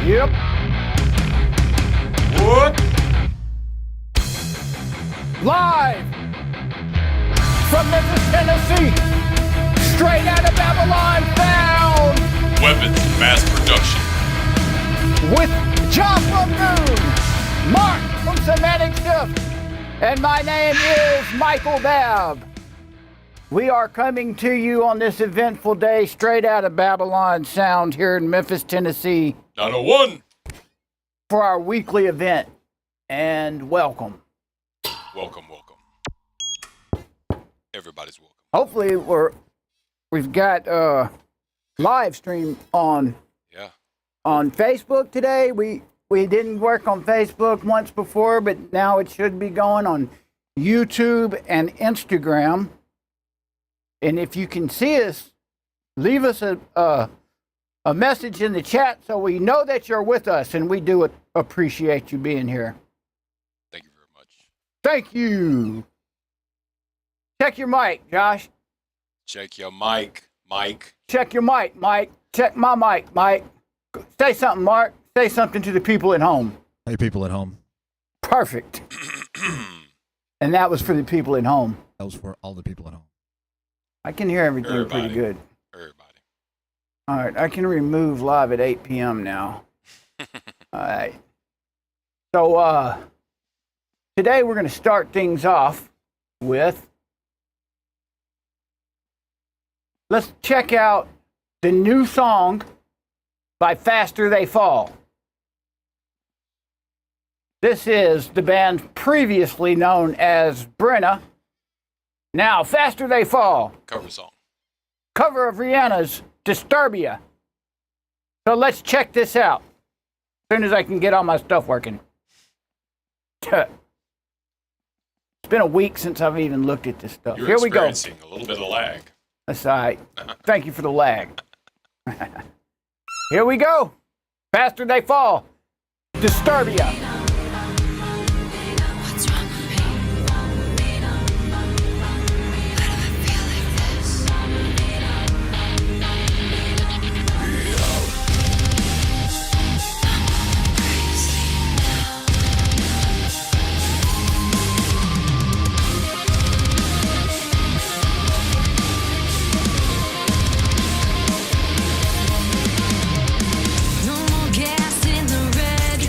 Yep. What? Live from Memphis, Tennessee, straight out of Babbylon Sound, Weapons mass production. with John from Noon, Mark from Semantic Shift, and my name is Michael Babb. We are coming to you on this eventful day straight out of Babbylon Sound here in Memphis, Tennessee 901. for our weekly event. And welcome. Welcome. Everybody's welcome. Hopefully we've got live stream on Facebook today. We didn't work on Facebook once before, but now it should be going on YouTube and Instagram. And if you can see us, leave us a message in the chat so we know that you're with us, and we do appreciate you being here. Thank you very much. Thank you. Check your mic, Josh. Check your mic, Mike. Check your mic, Mike. Check my mic, Mike. Say something, Mark. Say something to the people at home. Hey, people at home. Perfect. And that was for the people at home. That was for all the people at home. I can hear everything pretty good. Everybody. All right, I can remove live at 8 p.m. now. All right. So today we're going to start things off with, let's check out the new song by Faster They Fall. This is the band previously known as Brenna. Now, Faster They Fall. Cover song. Cover of Rihanna's Disturbia. So let's check this out. As soon as I can get all my stuff working. It's been a week since I've even looked at this stuff. You're Here we go. experiencing a little bit of lag. That's all right. Thank you for the lag. Here we go. Faster They Fall. Disturbia. What's wrong with me? Why do I feel like this? I'm crazy No more gas in the red.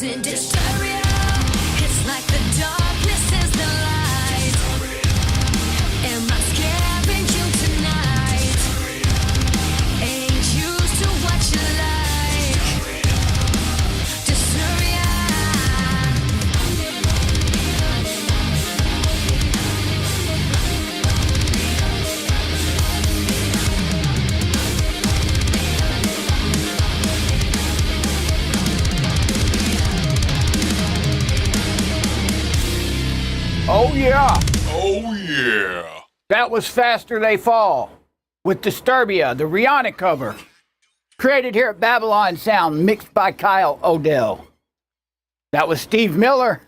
in Disturbia. It's like the darkness is the light. Am I scaring you tonight? Ain't used to what you like. Disturbia. Oh, yeah. Oh, yeah. That was Faster They Fall with Disturbia, the Rihanna cover. Created here at Babbylon Sound, mixed by Kyle Odell. That was Steve Miller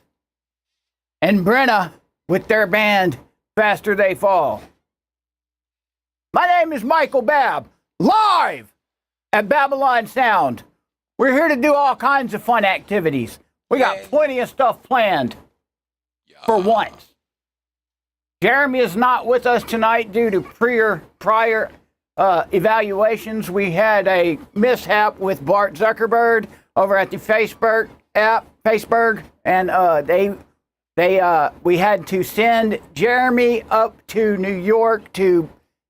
and Brenna with their band Faster They Fall. My name is Michael Babb, live at Babbylon Sound. We're here to do all kinds of fun activities. We got plenty of stuff planned for once. Jeremy is not with us tonight due to prior evaluations. We had a mishap with Bart Zuckerberg over at the Facebook app, and we had to send Jeremy up to New York to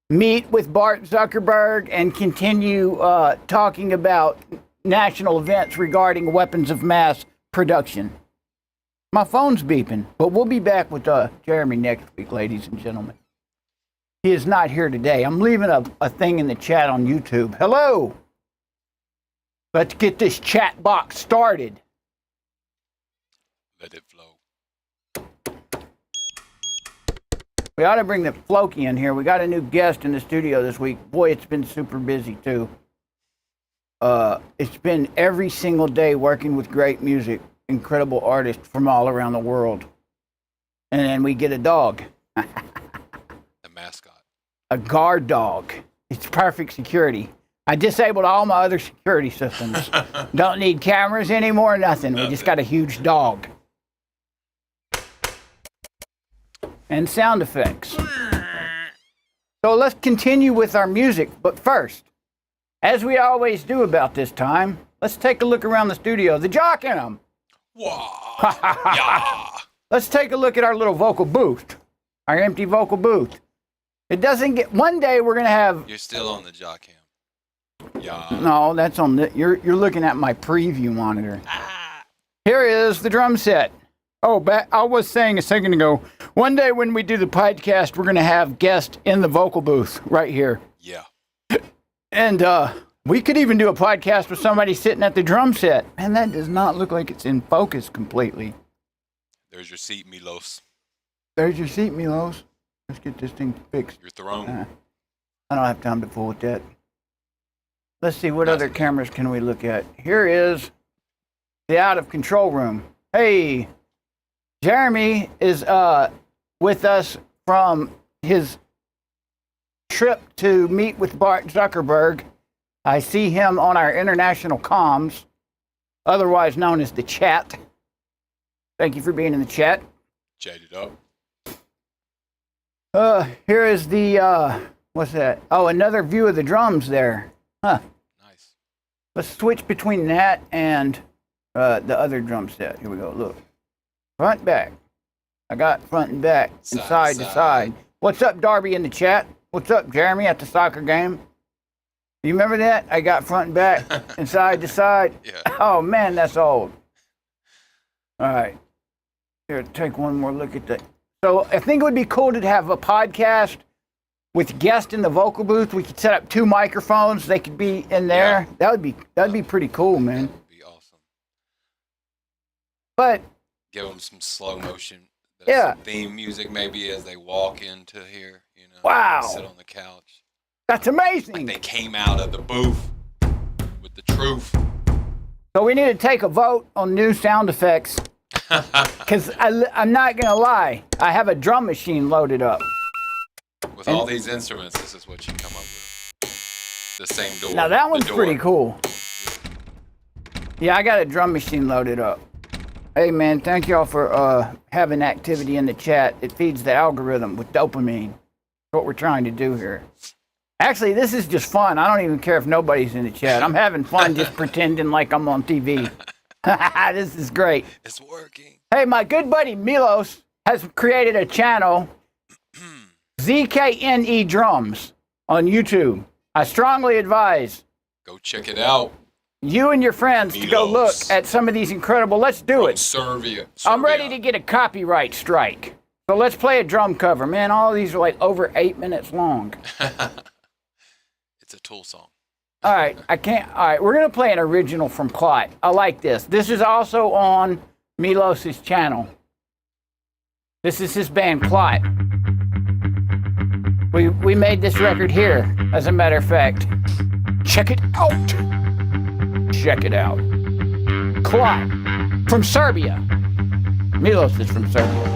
meet with Bart Zuckerberg and continue talking about national events regarding weapons of mass production. My phone's beeping, but we'll be back with Jeremy next week, ladies and gentlemen. He is not here today. I'm leaving a thing in the chat on YouTube. Hello! Let's get this chat box started. Let it flow. We ought to bring the Floki in here. We got a new guest in the studio this week. Boy, it's been super busy, too. It's been every single day working with great music. Incredible artists from all around the world. And then we get a dog. The mascot. A guard dog. It's perfect security. I disabled all my other security systems. Don't need cameras anymore, nothing. We just got a huge dog. And sound effects. So let's continue with our music. But first, as we always do about this time, let's take a look around the studio. The jock in them. Wow. Yeah. Let's take a look at our little vocal booth, our empty vocal booth. It doesn't get. One day we're gonna have. You're still on the jock cam. Yeah. No, that's on the. You're looking at my preview monitor. Here is the drum set. Oh, I was saying a second ago. One day when we do the podcast, we're gonna have guests in the vocal booth right here. Yeah. And we could even do a podcast with somebody sitting at the drum set. Man, that does not look like it's in focus completely. There's your seat, Milos. There's your seat, Milos. Let's get this thing fixed. Your throne. I don't have time to fool with that. Let's see, what other cameras can we look at? Here is the out of control room. Hey, Jeremy is with us from his trip to meet with Bart Zuckerberg. I see him on our international comms, otherwise known as the chat. Thank you for being in the chat. Chat it up. Here is the, what's that? Oh, another view of the drums there. Huh. Nice. Let's switch between that and the other drum set. Here we go, look. Front, back. I got front and back, and side to side. What's up, Darby, in the chat? What's up, Jeremy, at the soccer game? You remember that? I got front and back and side to side. Yeah. Oh, man, that's old. All right. Here, take one more look at that. So I think it would be cool to have a podcast with guests in the vocal booth. We could set up 2 microphones. They could be in there. Yeah. That'd be pretty cool, man. That would be awesome. But Give them some slow motion. Yeah. Some theme music maybe as they walk into here. You know. Wow. Sit on the couch. that's amazing. Like they came out of the booth with the truth. So we need to take a vote on new sound effects. Because I'm not going to lie, I have a drum machine loaded up. With all these instruments, this is what you come up with. The same door. Now that one's the door. pretty cool. Yeah, I got a drum machine loaded up. Hey man, thank y'all for having activity in the chat. It feeds the algorithm with dopamine. That's what we're trying to do here. Actually, this is just fun. I don't even care if nobody's in the chat. I'm having fun just pretending like I'm on TV. This is great. It's working. Hey, my good buddy Milos has created a channel, ZKNE Drums, on YouTube. I strongly advise Go check it out. you and your friends to go look Milos. at some of these incredible. Let's do From it. Serbia. I'm ready to get a copyright strike. So let's play a drum cover. Man, all of these are like over 8 minutes long. It's a Tool song. All right, I can't. All right, we're going to play an original from Clyde. I like this. This is also on Milos's channel. This is his band, Clyde. We made this record here, as a matter of fact. Check it out. Check it out. Clyde from Serbia. Milos is from Serbia.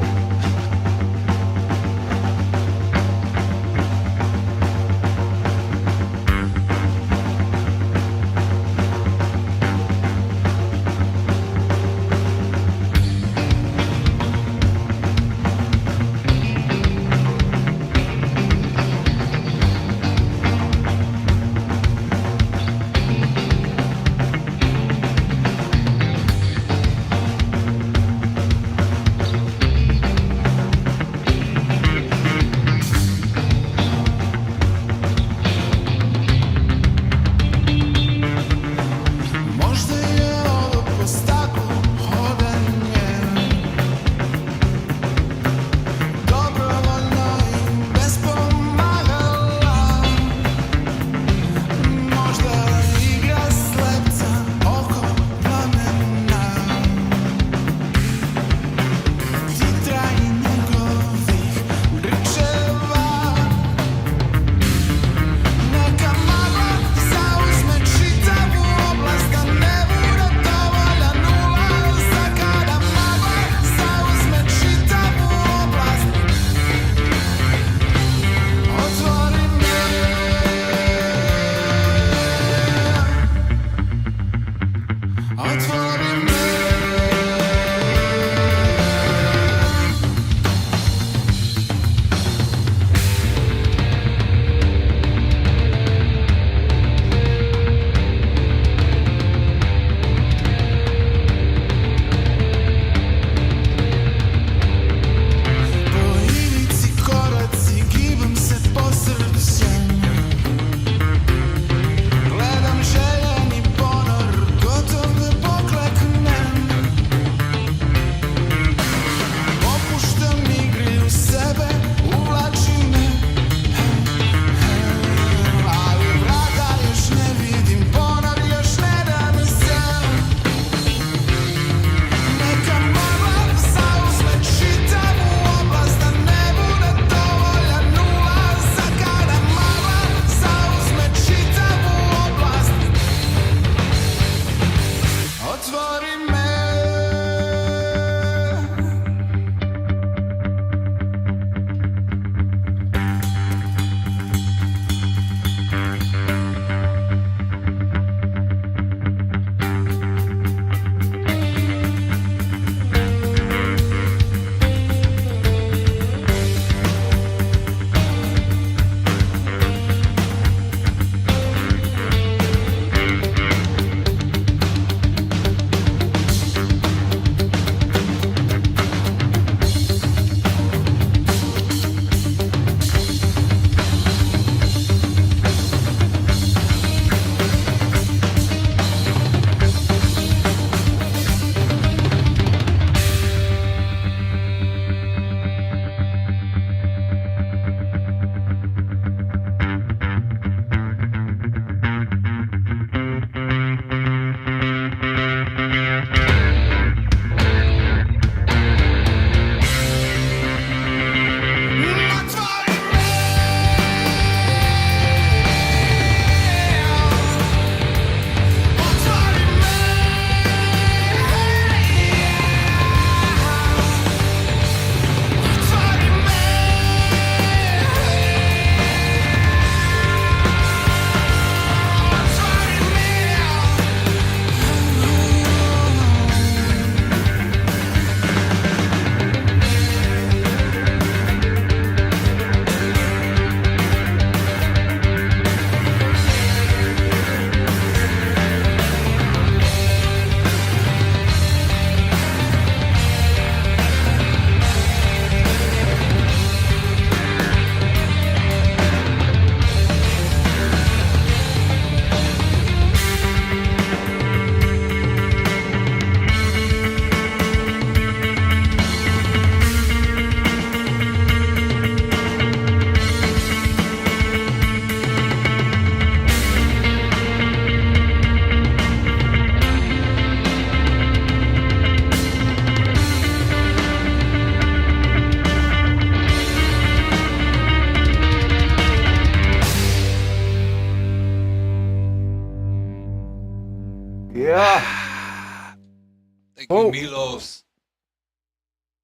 Oh. you, Milos.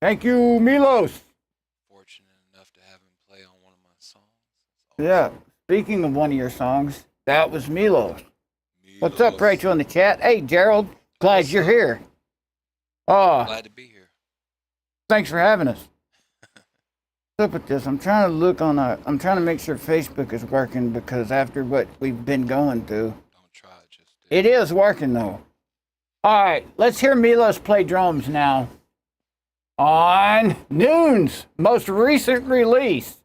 Thank you, Milos. Fortunate enough to have him play on one of my songs. Yeah. Speaking of one of your songs, that was Milos. What's up, Milos. Rachel, in the chat? Hey, Gerald. Glad What's you're up? here. Oh, Glad to be here. thanks for having us. What's up with this? I'm trying to make sure Facebook is working because after what we've been going through. Don't try it, just do It is working though. All right, let's hear Milos play drums now. On Noon's most recent release,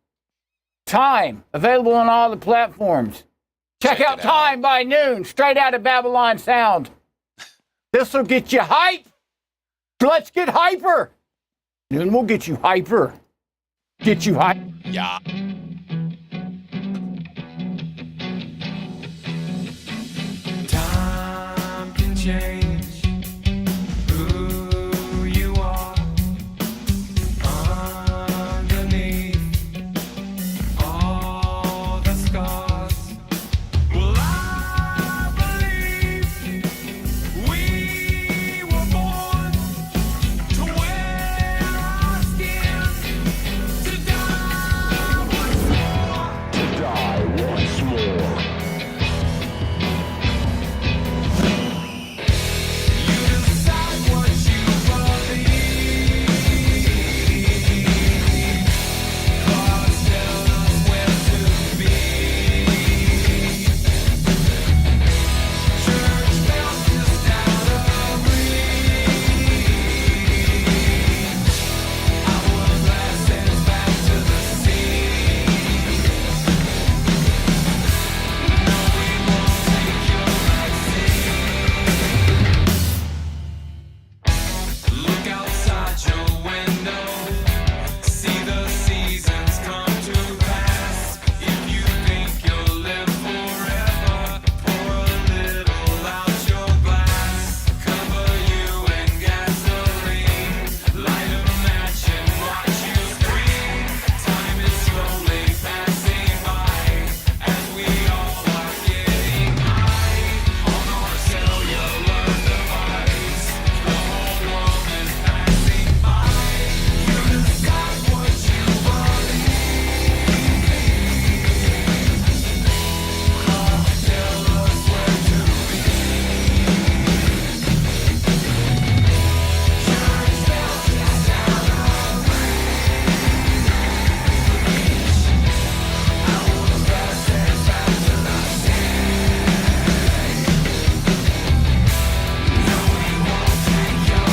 Time, available on all the platforms. Check out it Time by Noon, straight out of Babbylon Sound. This will get you hype. Let's get hyper. Noon will get you hyper. Get you hype. Yeah. Time can change who you are underneath all the scars. Well, I believe we were born to wear our skin, to die once more. You decide what you believe. Cars tell us where to be. Church bells just out of reach. Hourglass sends back to the sea. No, we won't take your vaccine. Look outside your window, see the seasons come to pass. If you think you'll live forever, pour a little out your glass. Cover you in gasoline, light a match and watch you scream. Time is slowly passing by as we all are getting high on our cellular device. The whole world is passing by. You decide what you believe. Clocks tell us where to be. Church bells just out of reach. Hourglass sends back to the sea. No, we won't take your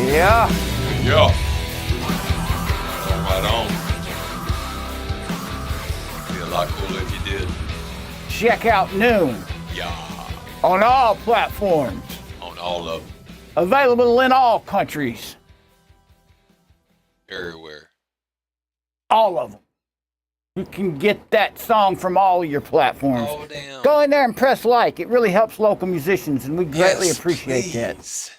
Yeah. Yeah. Right on. Be a lot cooler if you did. check out Noon Yeah. on all platforms. On all of them. Available in all countries. Everywhere. All of them. You can get that song from all your platforms. Oh, damn. Go in there and press like. It really helps local musicians, and we greatly Yes, appreciate that. please.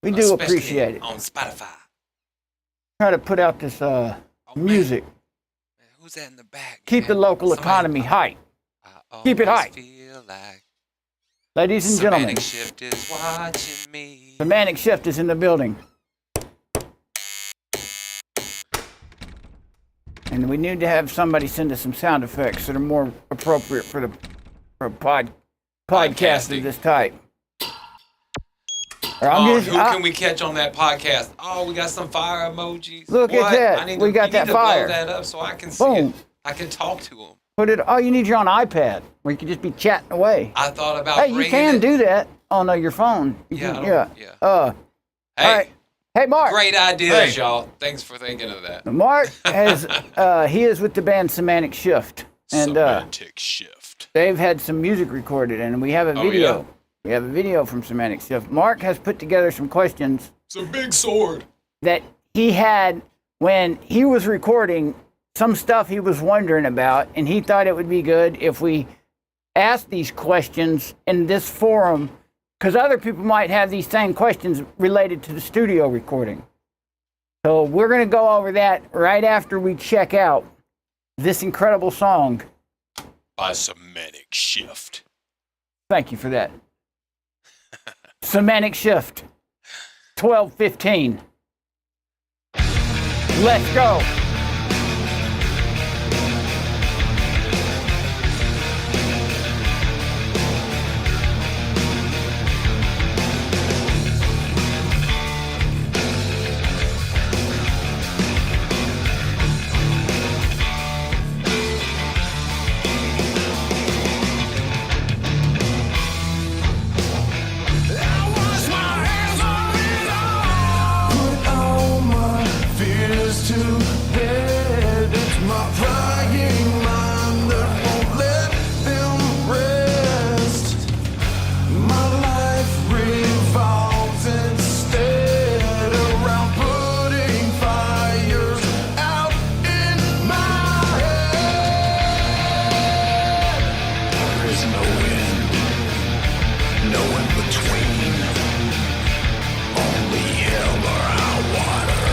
We do Especially appreciate it. On Spotify. Try to put out this music. Man, who's that in the back? Keep the man? local Somebody- economy hype. I Keep it always hype. Feel like Ladies and gentlemen, Semantic Shift is watching me. Semantic Shift is in the building. And we need to have somebody send us some sound effects that are more appropriate for a podcast Podcasting. of this type. Or Who can we catch on that podcast? Oh, we got some fire emojis. Look at What? that. I need We to, got you that need to fire. blow that up so I can see Boom. it. I can talk to them. Put it. Oh, you need your own iPad where you can just be chatting away. I thought about Hey, you bringing can it. do that on your phone. You Yeah, can- I don't- yeah. yeah. Hey, All right. Hey, Mark. great ideas, Hey. y'all. Thanks for thinking of that. Mark has he is with the band Semantic Shift, and Semantic Shift. they've had some music recorded, and we have a Oh, video. yeah? We have a video from Semantic Shift. Mark has put together some questions It's a big sword. that he had when he was recording some stuff he was wondering about, and he thought it would be good if we asked these questions in this forum, because other people might have these same questions related to the studio recording. So we're going to go over that right after we check out this incredible song. By Semantic Shift. Thank you for that. Semantic Shift, 12:15. Let's go. I wash my hands of it all. Put all my fears to bed. It's my crying mind that won't let them rest. My life revolves instead around putting fires out in my head. There is no end. No in between, only hell or high water.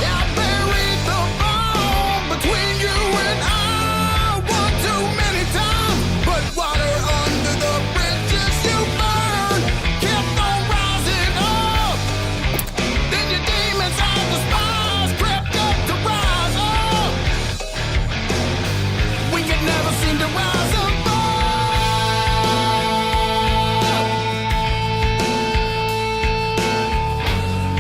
I buried the bone between you and I one too many times, but water under the bridges you burn kept on rising up. Then your demons I despise crept up to rise up. We could never seem to rise above.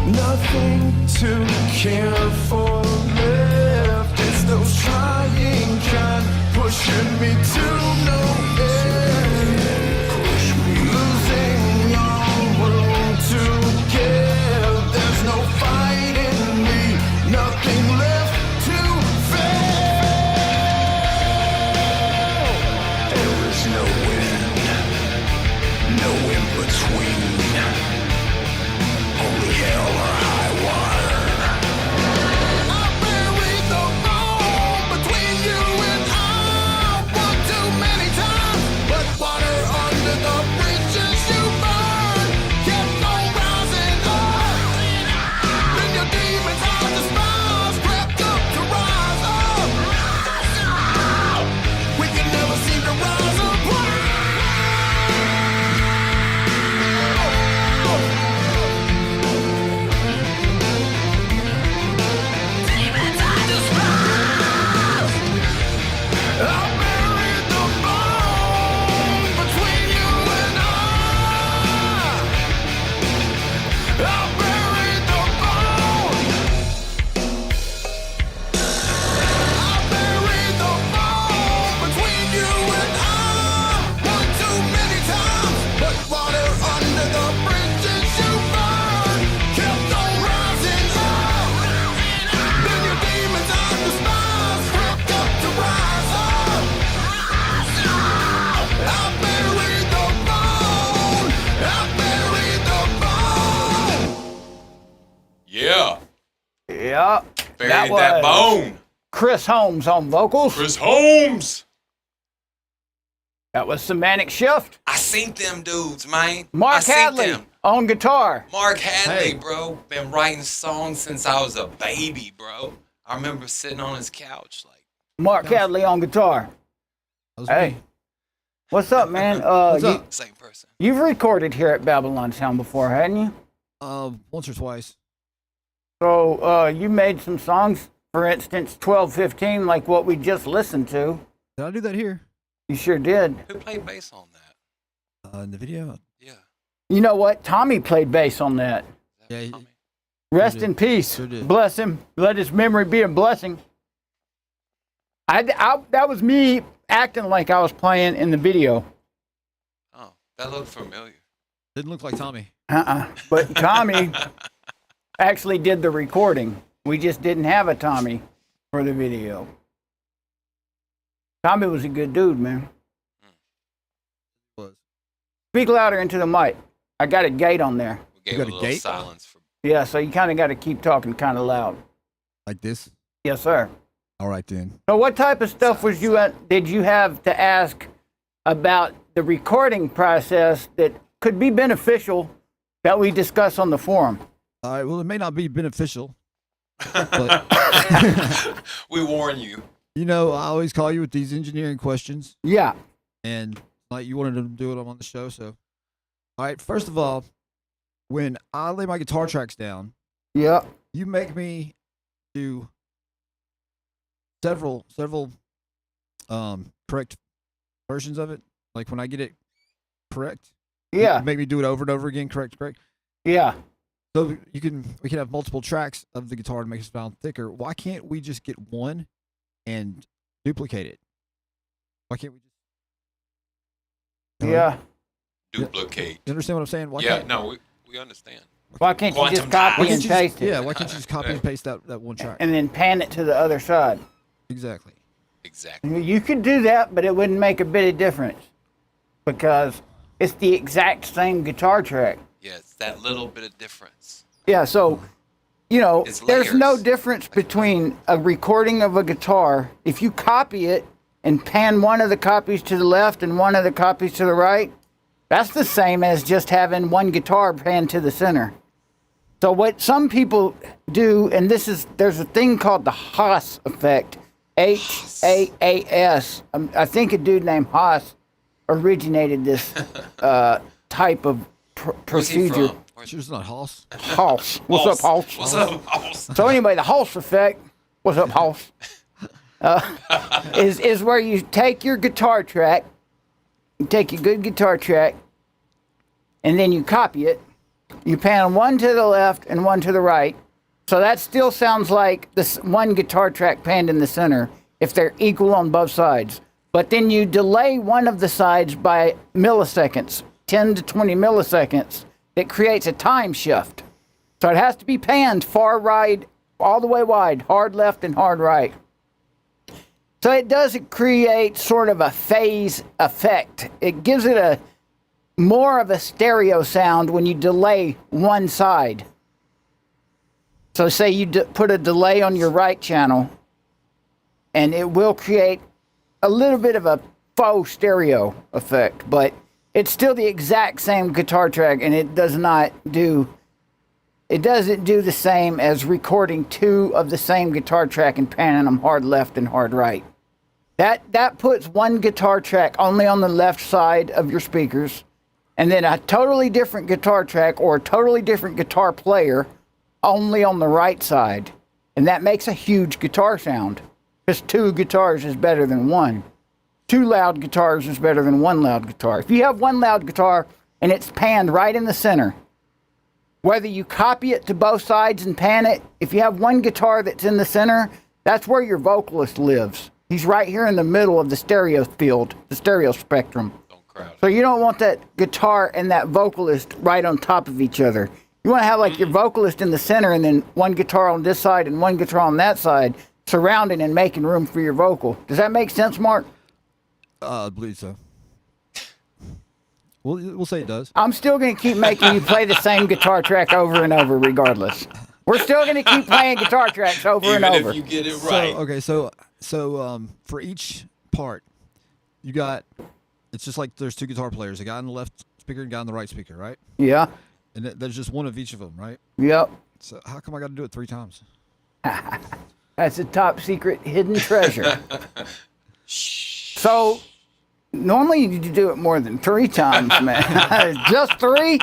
Nothing to care for left. It's those trying kind pushing me to no end. Losing all room to give. There's no fight in me. Nothing left to fail. There is no end. No in between. Only hell or high water. I buried the bone between you and I one too many times, but water under the bridges you burn kept on rising up. Then your demons I despise crept up to rise up. We can never seem to rise up. Yeah. Buried was that bone. Chris Holmes on vocals. Chris Holmes. That was Semantic Shift. I seen them dudes, man. Mark I seen Hadley them. on guitar. Mark Hadley, Hey. bro. Been writing songs since I was a baby, bro. I remember sitting on his couch, like, Mark Hadley on guitar. That was Hey. me. What's up, man? What's up? same person. You've recorded here at Babbylon Sound before, hadn't you? Once or twice. So you made some songs, for instance, 1215, like what we just listened to. Did I do that here? You sure did. Who played bass on that? In the video? Yeah. You know what? Tommy played bass on that. Is that Yeah, Tommy? Rest did. in peace. Sure did. Bless him. Let his memory be a blessing. That was me acting like I was playing in the video. Oh, that looked familiar. Didn't look like Tommy. But Tommy actually did the recording. We just didn't have a Tommy for the video. Tommy was a good dude, man. Was. Speak louder into the mic. I got a gate on there. We gave got a a little gate? silence for. Yeah, so you kind of got to keep talking kind of loud. Like this? Yes, sir. All right, then. So what type of stuff did you have to ask about the recording process that could be beneficial that we discuss on the forum? All right, well, it may not be beneficial, but, We warn you. you know, I always call you with these engineering questions, Yeah. and like you wanted to do it on the show, so. All right, first of all, when I lay my guitar tracks down, Yeah. you make me do several correct versions of it. Like when I get it correct, Yeah. you make me do it over and over again, correct. Yeah. So we can have multiple tracks of the guitar to make it sound thicker. Why can't we just get one and duplicate it? Why can't we just Yeah. Duplicate. You understand what I'm saying? Why Yeah, can't, no, we understand. Why can't you Quantum just copy time. and paste it Yeah, why can't you just copy and paste that one track? and then pan it to the other side? Exactly. Exactly. You could do that, but it wouldn't make a bit of difference because it's the exact same guitar track. Yeah, it's that little bit of difference. Yeah, so, you know, It's there's no layers. difference between a recording of a guitar. If you copy it and pan one of the copies to the left and one of the copies to the right, that's the same as just having one guitar panned to the center. So what some people do, and there's a thing called the Haas effect, Haas. I think a dude named Haas originated this type of Where's he procedure. from? Where's Sure, it's not Hoss. Hoss. What's up, Hoss? What's up, Hoss? So anyway, the Hoss effect, what's up, Hoss? Is where you take your guitar track, you take your good guitar track, and then you copy it. You pan one to the left and one to the right. So that still sounds like this one guitar track panned in the center if they're equal on both sides. But then you delay one of the sides by milliseconds, 10 to 20 milliseconds. That creates a time shift. So it has to be panned far right, all the way wide, hard left and hard right. So it does create sort of a phase effect. It gives it a more of a stereo sound when you delay one side. So say you put a delay on your right channel, and it will create a little bit of a faux stereo effect, but it's still the exact same guitar track, and it doesn't do the same as recording two of the same guitar track and panning them hard left and hard right. That puts one guitar track only on the left side of your speakers, and then a totally different guitar track or a totally different guitar player only on the right side. And that makes a huge guitar sound, because two guitars is better than one. Two loud guitars is better than one loud guitar. If you have one loud guitar and it's panned right in the center, whether you copy it to both sides and pan it, if you have one guitar that's in the center, that's where your vocalist lives. He's right here in the middle of the stereo field, the stereo spectrum. Don't crowd. So you don't want that guitar and that vocalist right on top of each other. You want to have like your vocalist in the center and then one guitar on this side and one guitar on that side, surrounding and making room for your vocal. Does that make sense, Mark? I believe so. We'll say it does. I'm still going to keep making you play the same guitar track over and over regardless. We're still going to keep playing guitar tracks over Even and over. if you get it right. So for each part, you got. It's just like there's two guitar players, a guy on the left speaker and a guy on the right speaker, right? Yeah. And there's just one of each of them, right? Yep. So how come I got to do it 3 times? That's a top secret hidden treasure. So normally you do it more than 3 times, man. Just 3?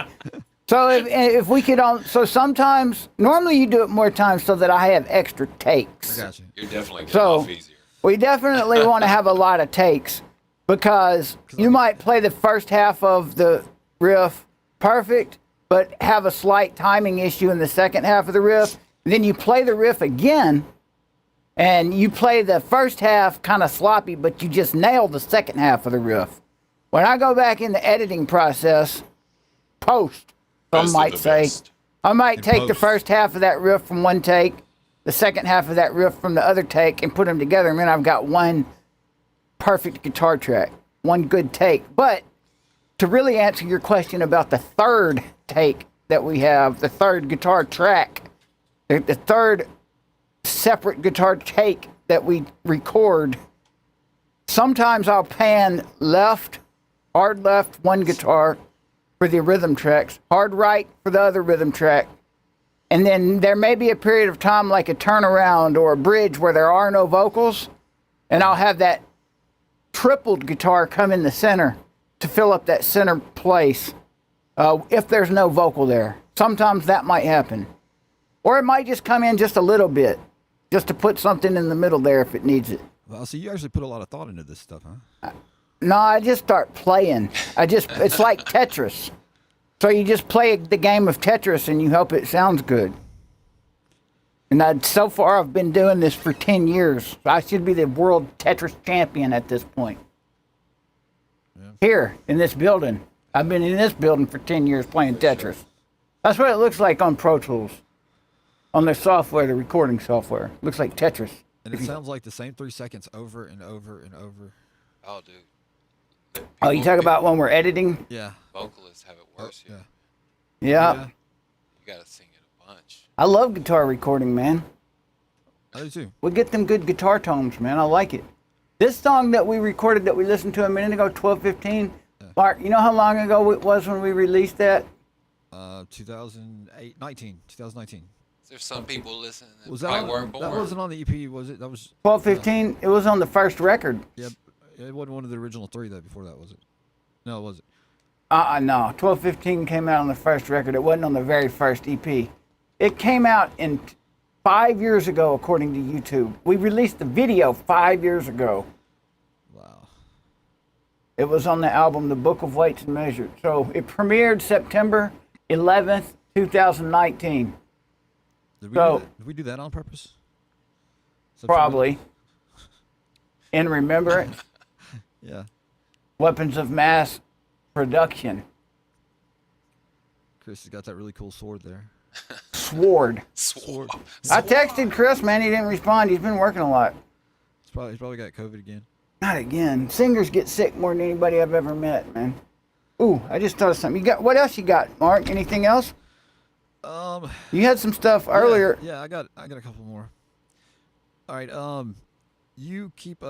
So if we could so sometimes normally you do it more times so that I have extra takes. I got you. You're definitely getting So off easier. we definitely want to have a lot of takes because you might play the first half of the riff perfect, but have a slight timing issue in the second half of the riff. Then you play the riff again, and you play the first half kind of sloppy, but you just nail the second half of the riff. When I go back in the editing process, post, some Best of might the say, best. I might take the post. first half of that riff from one take, the second half of that riff from the other take, and put them together, and then I've got one perfect guitar track, one good take. But to really answer your question about the third take that we have, the third guitar track, the third separate guitar take that we record, sometimes I'll pan left, hard left, one guitar for the rhythm tracks, hard right for the other rhythm track. And then there may be a period of time like a turnaround or a bridge where there are no vocals, and I'll have that tripled guitar come in the center to fill up that center place if there's no vocal there. Sometimes that might happen. Or it might just come in just a little bit, just to put something in the middle there if it needs it. Well, so you actually put a lot of thought into this stuff, huh? No, I just start playing. It's like Tetris. So you just play the game of Tetris and you hope it sounds good. And so far I've been doing this for 10 years. I should be the world Tetris champion at this point. Yeah. Here, in this building. I've been in this building for 10 years playing Tetris. That's what it looks like on Pro Tools. On their software, the recording software. Looks like Tetris. And it sounds like the same 3 seconds over and over and over. Oh, dude. Oh, you talk about when we're editing? Yeah. Vocalists have it worse. Yeah. Yeah. You gotta sing it a bunch. I love guitar recording, man. I do too. We get them good guitar tones, man. I like it. This song that we recorded that we listened to a minute ago, 12:15. Mark, you know how long ago it was when we released that? 2019. There's some people listening that Was probably that weren't born. that wasn't on the EP, was it? That was 12:15. It was on the first record. yeah. It wasn't one of the original 3 though. Before that, was it? No, it wasn't. No. 12:15 came out on the first record. It wasn't on the very first EP. It came out in 5 years ago, according to YouTube. We released the video 5 years ago. Wow. It was on the album The Book of Weights and Measures. So it premiered September 11th, 2019. Did we do that on purpose? Probably. And remember it? Yeah. Weapons of mass production. Chris has got that really cool sword there. Sword. Sword. I texted Chris, man. He didn't respond. He's been working a lot. He's probably got COVID again. Not again. Singers get sick more than anybody I've ever met, man. Ooh, I just thought of something. What else you got, Mark? Anything else? You had some stuff earlier. Yeah, I got a couple more. All right. You keep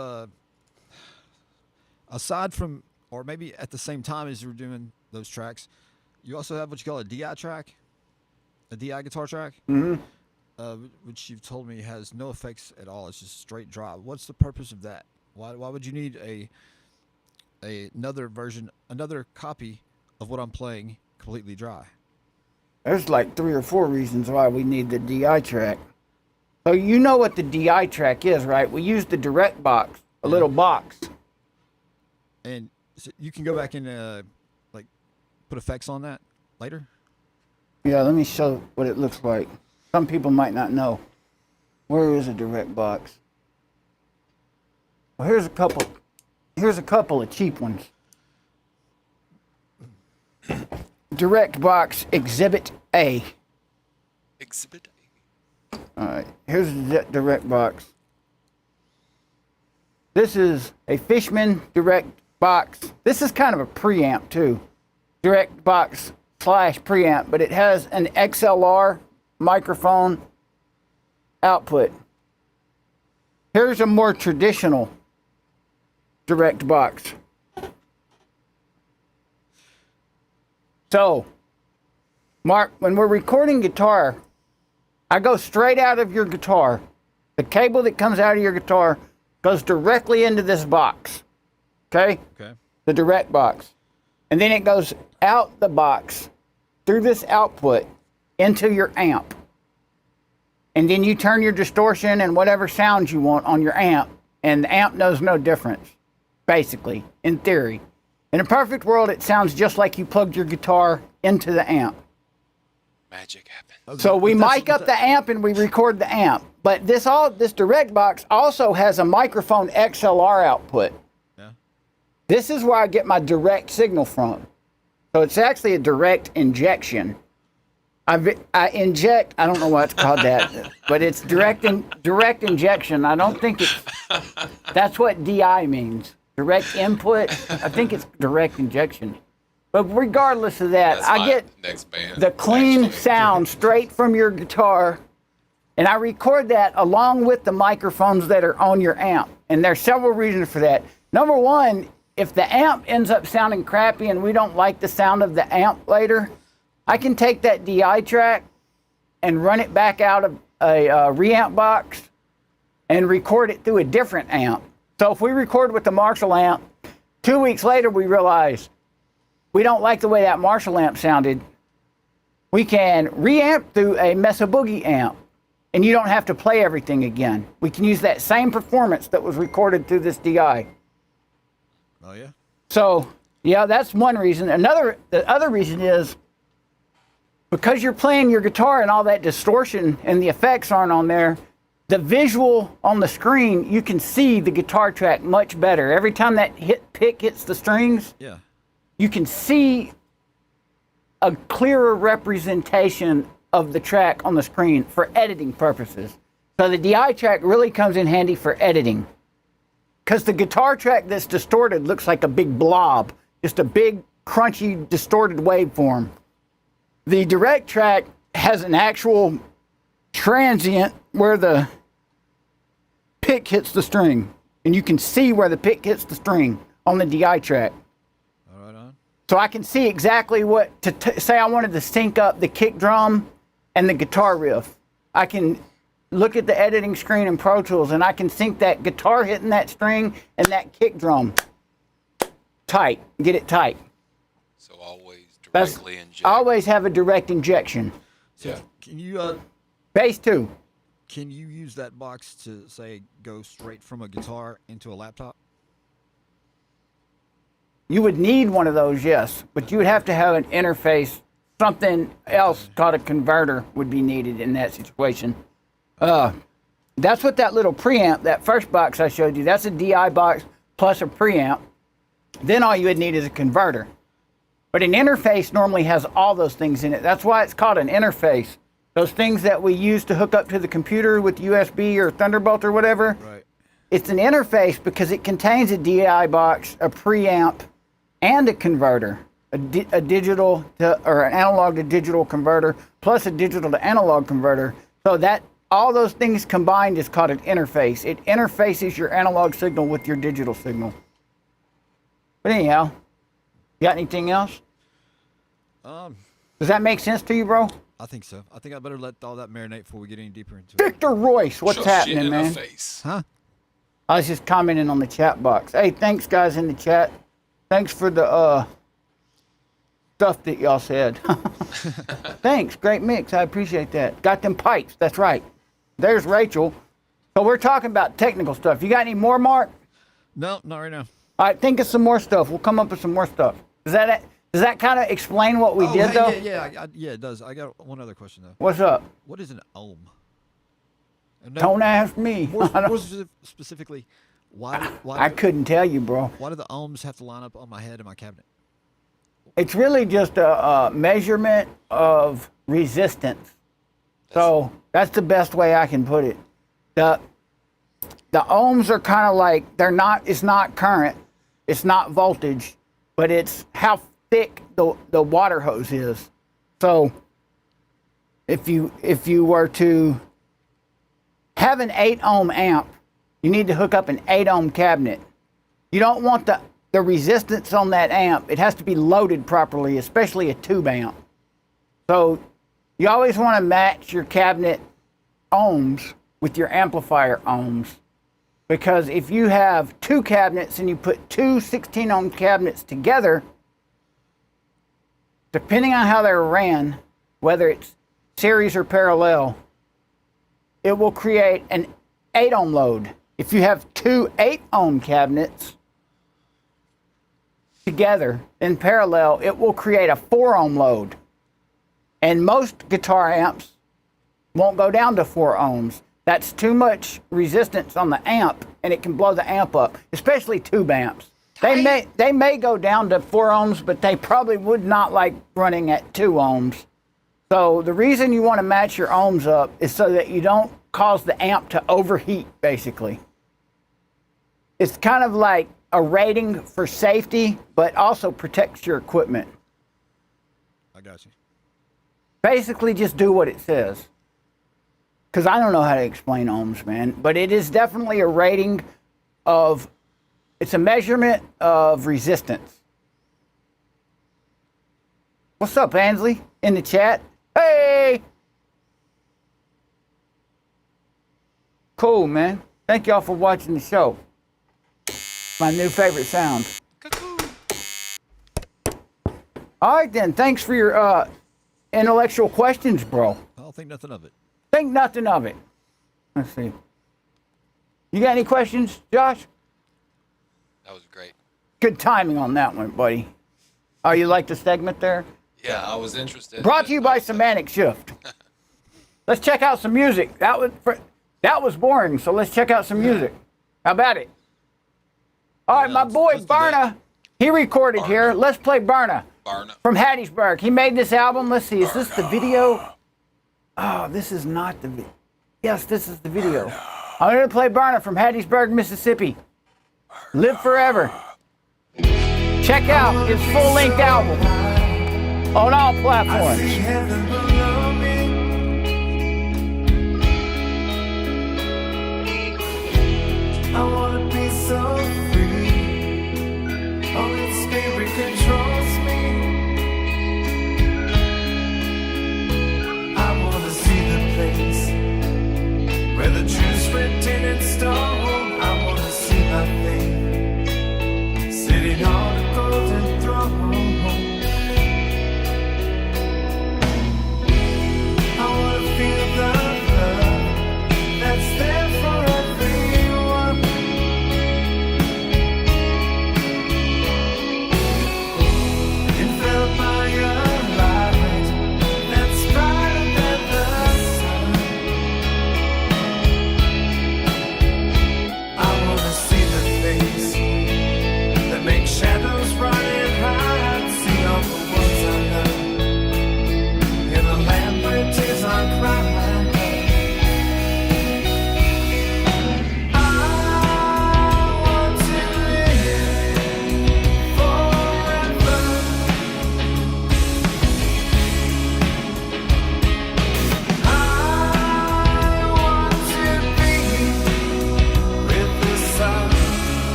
aside from, or maybe at the same time as you're doing those tracks, you also have what you call a DI track, a DI guitar track, which you've told me has no effects at all. It's just straight drop. What's the purpose of that? Why would you need another version, another copy of what I'm playing completely dry? There's like 3 or 4 reasons why we need the DI track. So you know what the DI track is, right? We use the direct box, a little box. And so you can go back and like put effects on that later. Yeah, let me show what it looks like. Some people might not know. Where is a direct box? Well, here's a couple. Here's a couple of cheap ones. Direct box Exhibit A. Exhibit A. All right, here's the direct box. This is a Fishman direct box. This is kind of a preamp too. Direct box / preamp, but it has an XLR microphone output. Here's a more traditional direct box. So, Mark, when we're recording guitar, I go straight out of your guitar. The cable that comes out of your guitar goes directly into this box. Okay? Okay. The direct box. And then it goes out the box through this output into your amp. And then you turn your distortion and whatever sounds you want on your amp, and the amp knows no difference, basically, in theory. In a perfect world, it sounds just like you plugged your guitar into the amp. Magic happened. So we mic up the amp and we record the amp. But this direct box also has a microphone XLR output. Yeah. This is where I get my direct signal from. So it's actually a direct injection. I inject, I don't know why it's called that, but it's direct injection. I don't think that's what DI means. Direct input. I think it's direct injection. But regardless of that, That's I my get next band, the clean actually. sound straight from your guitar, and I record that along with the microphones that are on your amp. And there's several reasons for that. Number one, if the amp ends up sounding crappy and we don't like the sound of the amp later, I can take that DI track and run it back out of a reamp box and record it through a different amp. So if we record with the Marshall amp, 2 weeks later we realize we don't like the way that Marshall amp sounded, we can reamp through a Mesa Boogie amp, and you don't have to play everything again. We can use that same performance that was recorded through this DI. Oh yeah. So, yeah, that's one reason. The other reason is because you're playing your guitar and all that distortion and the effects aren't on there, the visual on the screen, you can see the guitar track much better. Every time that pick hits the strings, Yeah. you can see a clearer representation of the track on the screen for editing purposes. So the DI track really comes in handy for editing. Because the guitar track that's distorted looks like a big blob, just a big, crunchy, distorted waveform. The direct track has an actual transient where the pick hits the string. And you can see where the pick hits the string on the DI track. All right on. So I can see exactly what say I wanted to sync up the kick drum and the guitar riff. I can look at the editing screen in Pro Tools and I can sync that guitar hitting that string and that kick drum tight, get it tight. So always That's, directly inject. always have a direct injection. So Yeah. can you Bass too. can you use that box to say go straight from a guitar into a laptop? You would need one of those, yes, but you would have to have an interface. Something else called a converter would be needed in that situation. That's what that little preamp, that first box I showed you, that's a DI box plus a preamp. Then all you would need is a converter. But an interface normally has all those things in it. That's why it's called an interface. Those things that we use to hook up to the computer with USB or Thunderbolt or whatever. Right. It's an interface because it contains a DI box, a preamp, and a converter, a digital to, or an analog to digital converter, plus a digital to analog converter. So that all those things combined is called an interface. It interfaces your analog signal with your digital signal. But anyhow, you got anything else? Does that make sense to you, bro? I think so. I think I better let all that marinate before we get any deeper into it. Victor Royce, what's Shove shit happening, in man? the face. Huh? I was just commenting on the chat box. Hey, thanks guys in the chat. Thanks for the stuff that y'all said. Thanks, great mix. I appreciate that. Got them pipes. That's right. There's Rachel. So we're talking about technical stuff. You got any more, Mark? No, not right now. All right, think of some more stuff. We'll come up with some more stuff. Does that kind of explain what we did, hey, though? Yeah, it does. I got one other question though. What's up? What is an ohm? And no, Don't ask me. more specifically, I couldn't tell you, bro. why do the ohms have to line up on my head and my cabinet? It's really just a measurement of resistance. So that's the best way I can put it. The ohms are kind of like, it's not current, it's not voltage, but it's how thick the water hose is. So if you were to have an 8 ohm amp, you need to hook up an 8 ohm cabinet. You don't want the resistance on that amp. It has to be loaded properly, especially a tube amp. So you always want to match your cabinet ohms with your amplifier ohms. Because if you have 2 cabinets and you put 2 16 ohm cabinets together, depending on how they're ran, whether it's series or parallel, it will create an 8 ohm load. If you have 2 8 ohm cabinets together in parallel, it will create a 4 ohm load. And most guitar amps won't go down to 4 ohms. That's too much resistance on the amp, and it can blow the amp up, especially tube amps. They may go down to 4 ohms, but they probably would not like running at 2 ohms. So the reason you want to match your ohms up is so that you don't cause the amp to overheat, basically. It's kind of like a rating for safety, but also protects your equipment. I got you. Basically, just do what it says. Because I don't know how to explain ohms, man. But it is definitely a rating of, it's a measurement of resistance. What's up, Ansley? In the chat? Hey! Cool, man. Thank y'all for watching the show. My new favorite sound. All right, then. Thanks for your intellectual questions, bro. I don't think nothing of it. Think nothing of it. Let's see. You got any questions, Josh? That was great. Good timing on that one, buddy. Oh, you like the segment there? Yeah, I was interested. Brought to you by Semantic Shift. Let's check out some music. That was boring, so let's check out some music. How about it? All right, my boy Barna, he recorded here. Let's play Barna. Barna. From Hattiesburg. He made this album. Let's see, is this the video? Oh, this is not the video. Yes, this is the video. I'm going to play Barna from Hattiesburg, Mississippi. Live Forever. Check out his full-length album on all platforms. I wanna be so free. Holy Spirit controls me. I wanna see the place where the truth's written in stone. I wanna see my faith sitting on a golden throne.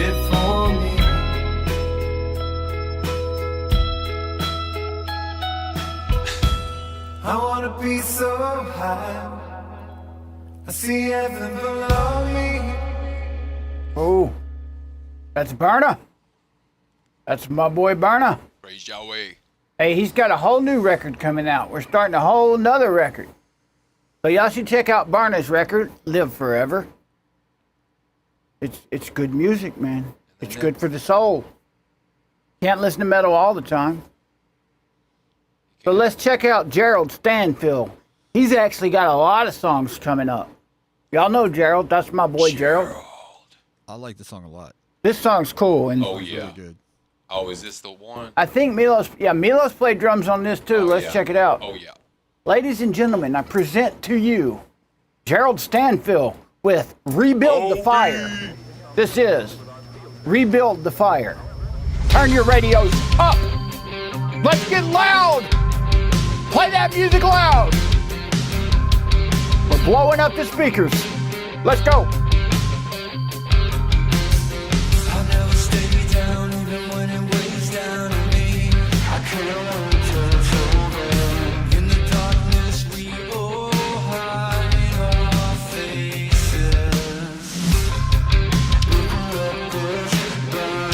it for me. I wanna be so high, I see heaven below me. Oh, that's Berna. That's my boy Berna. Praise Yahweh. Hey, he's got a whole new record coming out. We're starting a whole nother record. So y'all should check out Berna's record, Live Forever. It's good music, man. It's good for the soul. Can't listen to metal all the time. So let's check out Gerald Stanfill. He's actually got a lot of songs coming up. Y'all know Gerald. That's my boy Gerald. I like the song a lot. This song's cool. And Oh, It's yeah. really good. Oh, is this the one? I think Milos played drums on this too. Let's yeah. check it out. Oh, yeah. Ladies and gentlemen, I present to you Gerald Stanfill with Rebuild the Fire. This is Rebuild the Fire. Turn your radios up. Let's get loud. Play that music loud. We're blowing up the speakers. Let's go. I'll never stay down even when it weighs down on me. I can't turn over. In the darkness we all hide our faces. Let this burn.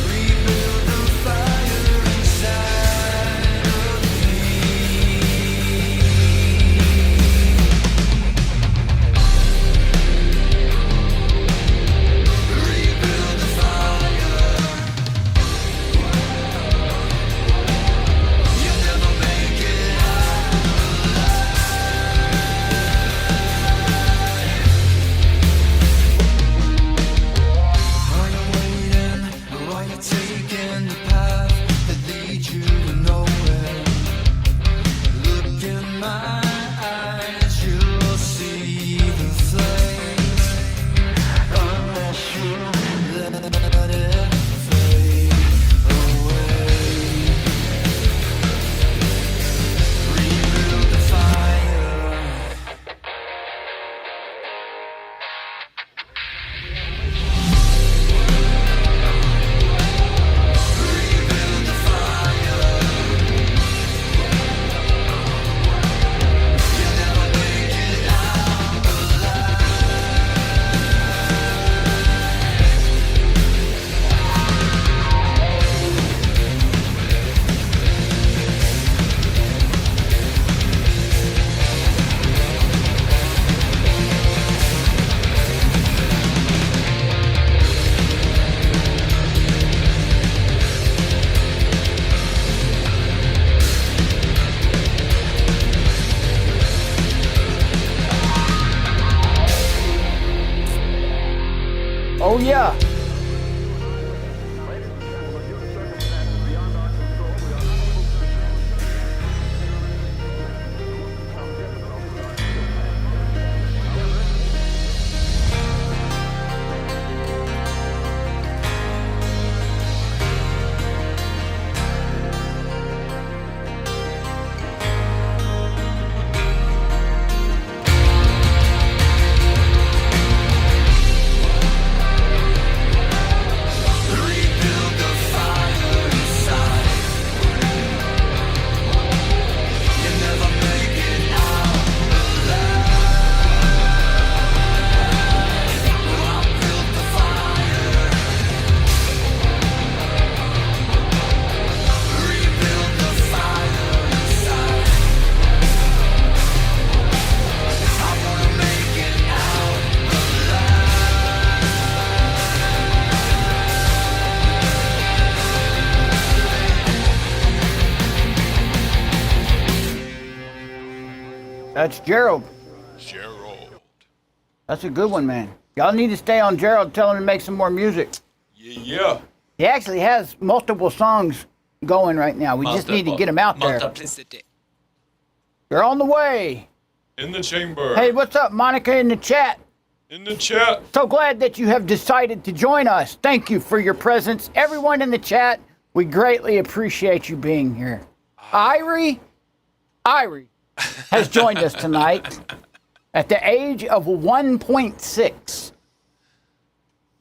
Rebuild the fire inside of me. Rebuild the fire. You'll never make it out alive. Are you waiting, or are you taking the path that leads you to nowhere? Look in my eyes, you'll see the flames. Unless you let it fade away. Rebuild the fire. Rebuild the fire. You'll never make it out Oh yeah. Rebuild the fire inside. You'll never make it out alive. I built the fire. Rebuild the fire inside. I wanna make it out That's Gerald. Gerald. That's a good one, man. Y'all need to stay on Gerald, tell him to make some more music. Yeah. He actually has multiple songs going right now. We just need to get him out there. Multiplicity. They're on the way. In the chamber. Hey, what's up, Monica in the chat? In the chat. So glad that you have decided to join us. Thank you for your presence. Everyone in the chat, we greatly appreciate you being here. Irie, has joined us tonight at the age of 1.6.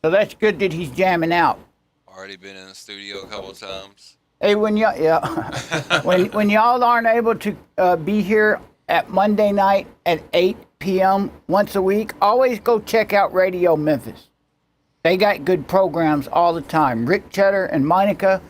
So that's good that he's jamming out. Already been in the studio a couple of times. Hey, when when y'all aren't able to be here at Monday night at 8 p.m. once a week, always go check out Radio Memphis. They got good programs all the time. Rick Cheddar and Monica,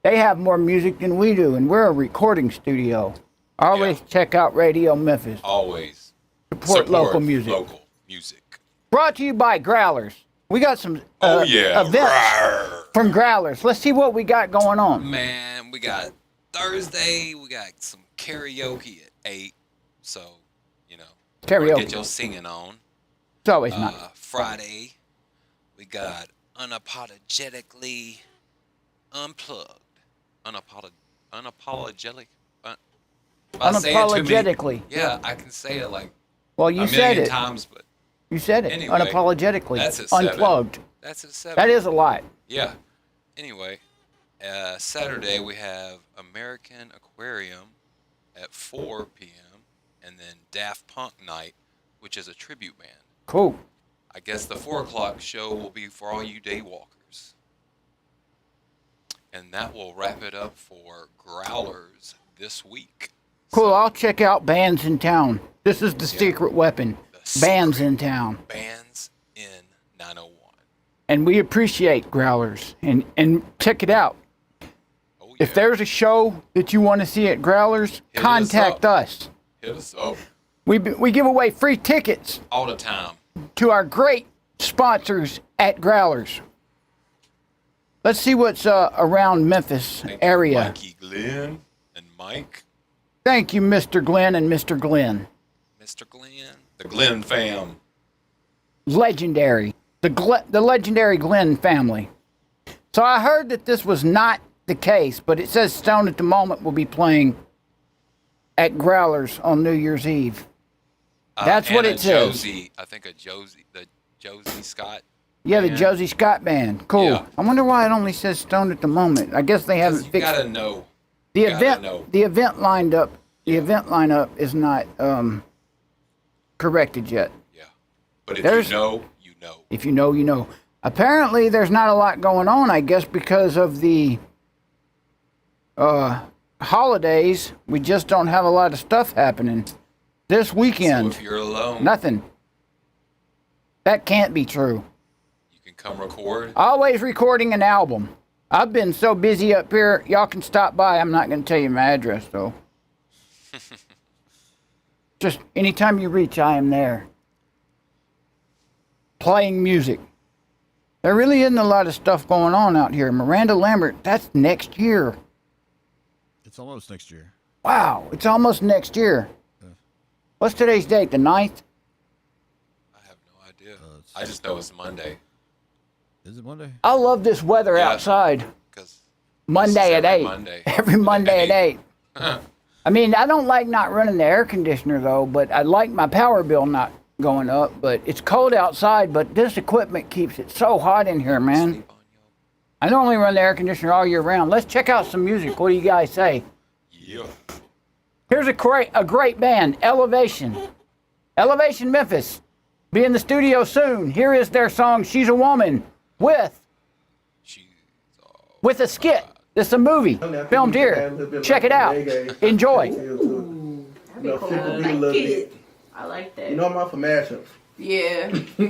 they have more music than we do, and we're a recording studio. Always check out Radio Memphis. Always. Support local music. Local music. Brought to you by Growlers. We got some events Rawr. from Growlers. Let's see what we got going on. Man, we got Thursday. We got some karaoke at 8. So, you know, Karaoke. get your singing on. It's always nice. Friday, we got Unapologetically Unplugged. Unapologetic. If I say it to me- Unapologetically. Yeah, I can say it like Well, a you million said it. times, but You said it. Anyway, Unapologetically. that's at 7. Unplugged. that's at 7. That is a lot. Yeah. Anyway, Saturday we have American Aquarium at 4 p.m. and then Daft Punk Night, which is a tribute band. Cool. I guess the 4 o'clock show will be for all you day walkers. And that will wrap it up for Growlers this week. Cool. I'll check out Bands in Town. This is the secret weapon. The Bands secret in Town. Bands in 901. And we appreciate Growlers. And check it out. Oh, yeah. If there's a show that you want to see at Growlers, Hit us contact up. us. Hit us up We give away free tickets all the time. to our great sponsors at Growlers. Let's see what's around Memphis Thank you, area. Mikey Glenn and Mike. Thank you, Mr. Glenn and Mr. Glenn. Mr. Glenn. The Glenn fam. Legendary. The legendary Glenn family. So I heard that this was not the case, but it says Stone at the Moment will be playing at Growlers on New Year's Eve. That's what and it says. Josie, I think the Josie Scott. Yeah, the band. Josie Scott Band. Cool. Yeah. I wonder why it only says Stone at the Moment. I guess they haven't You fixed gotta know. the you gotta event. know. The event lined up. The event lineup is not corrected yet. Yeah. But if There's- you know, you know. If you know, you know. Apparently, there's not a lot going on. I guess because of the holidays, we just don't have a lot of stuff happening this So weekend. if you're alone, Nothing. That can't be true. you can come record. Always recording an album. I've been so busy up here. Y'all can stop by. I'm not going to tell you my address, though. Just anytime you reach, I am there. Playing music. There really isn't a lot of stuff going on out here. Miranda Lambert, that's next year. It's almost next year. Wow, it's almost next year. What's today's date? The 9th? I have no idea. I just know it's Monday. Is it Monday? I love this weather Yeah. outside. Because Monday at every 8. Monday. Every Monday at 8. I mean, I don't like not running the air conditioner, though, but I like my power bill not going up. But it's cold outside, but this equipment keeps it so hot in here, man. Sleep on your- I normally run the air conditioner all year round. Let's check out some music. What do you guys say? Yeah. Here's a great band, Elevation. Elevation Memphis. Be in the studio soon. Here is their song, She's a Woman, with She's all a skit. This is a movie filmed here. Check it out. Enjoy. I like that. You know I'm out for mashups. Yeah.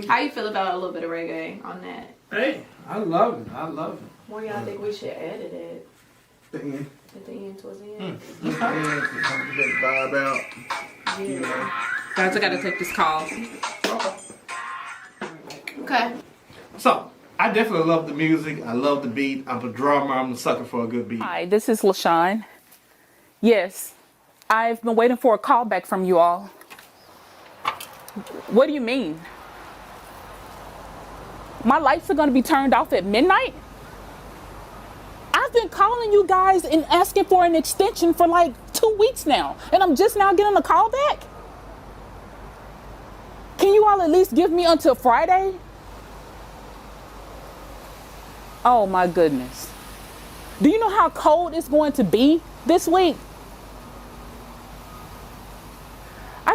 How you feel about a little bit of reggae on that? Hey, I love it. I love it. Where y'all think we should edit it? Thing At the end, towards the end? vibe out. You know. Guys, I gotta take this call. Okay. So, I definitely love the music. I love the beat. I'm a drummer. I'm a sucker for a good beat. Hi, this is LaShawn. Yes, I've been waiting for a call back from you all. What do you mean? My lights are going to be turned off at midnight? I've been calling you guys and asking for an extension for like 2 weeks now, and I'm just now getting a call back? Can you all at least give me until Friday? Oh my goodness. Do you know how cold it's going to be this week?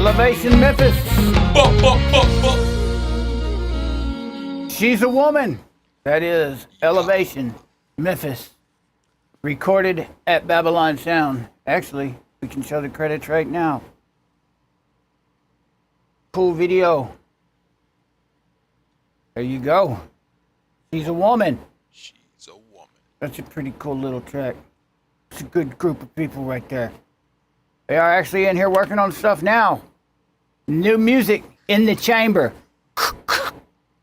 Elevation Memphis. She's a Woman. That is Elevation, Memphis. Recorded at Babbylon Sound. Actually, we can show the credits right now. Cool video. There you go. She's a Woman. She's a woman. That's a pretty cool little track. It's a good group of people right there. They are actually in here working on stuff now. New music in the chamber.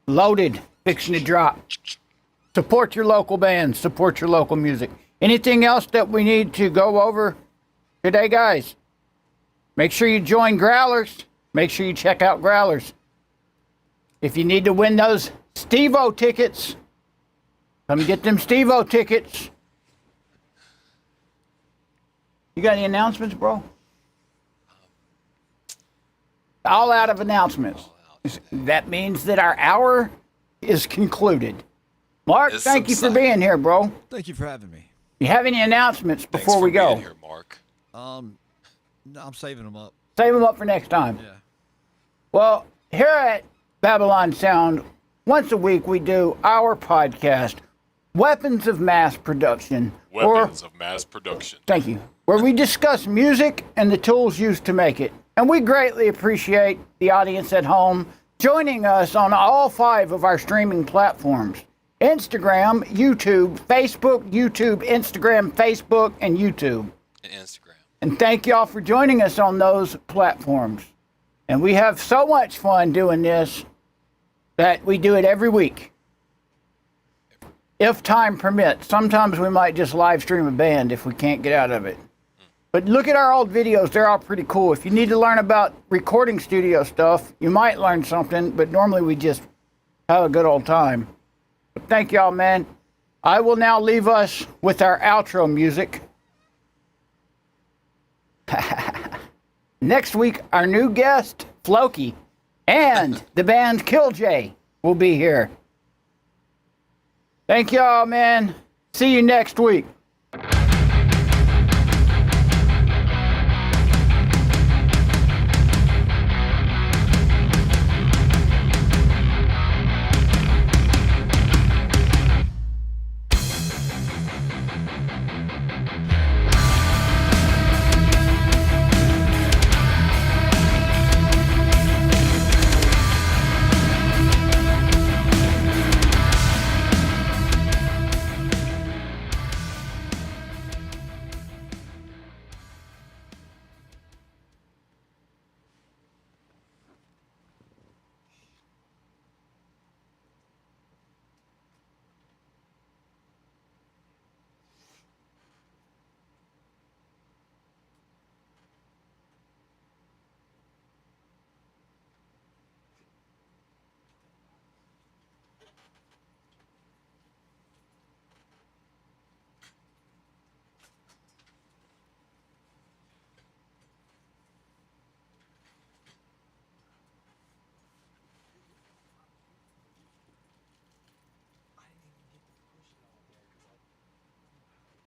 Loaded. Fixing to drop. Support your local bands. Support your local music. Anything else that we need to go over today, guys? Make sure you join Growlers. Make sure you check out Growlers. If you need to win those Steve-O tickets, come get them Steve-O tickets. You got any announcements, bro? All out of announcements. That means that our hour is concluded. Mark, It's thank you for subsided. being here, bro. Thank you for having me. You have any announcements Thanks before for we go? being here, Mark. No, I'm saving them up. Save them up for next time. Yeah. Well, here at Babylon Sound, once a week we do our podcast, Weapons of Mass Production. Weapons of mass production. Thank you. Where we discuss music and the tools used to make it. And we greatly appreciate the audience at home joining us on all 5 of our streaming platforms. Instagram, YouTube, Facebook, YouTube, Instagram, Facebook, and YouTube. And Instagram. And thank y'all for joining us on those platforms. And we have so much fun doing this that we do it every week. If time permits. Sometimes we might just live stream a band if we can't get out of it. But look at our old videos. They're all pretty cool. If you need to learn about recording studio stuff, you might learn something, but normally we just have a good old time. But thank y'all, man. I will now leave us with our outro music. Next week, our new guest, Floki, and the band Killjay will be here. Thank y'all, man. See you next week.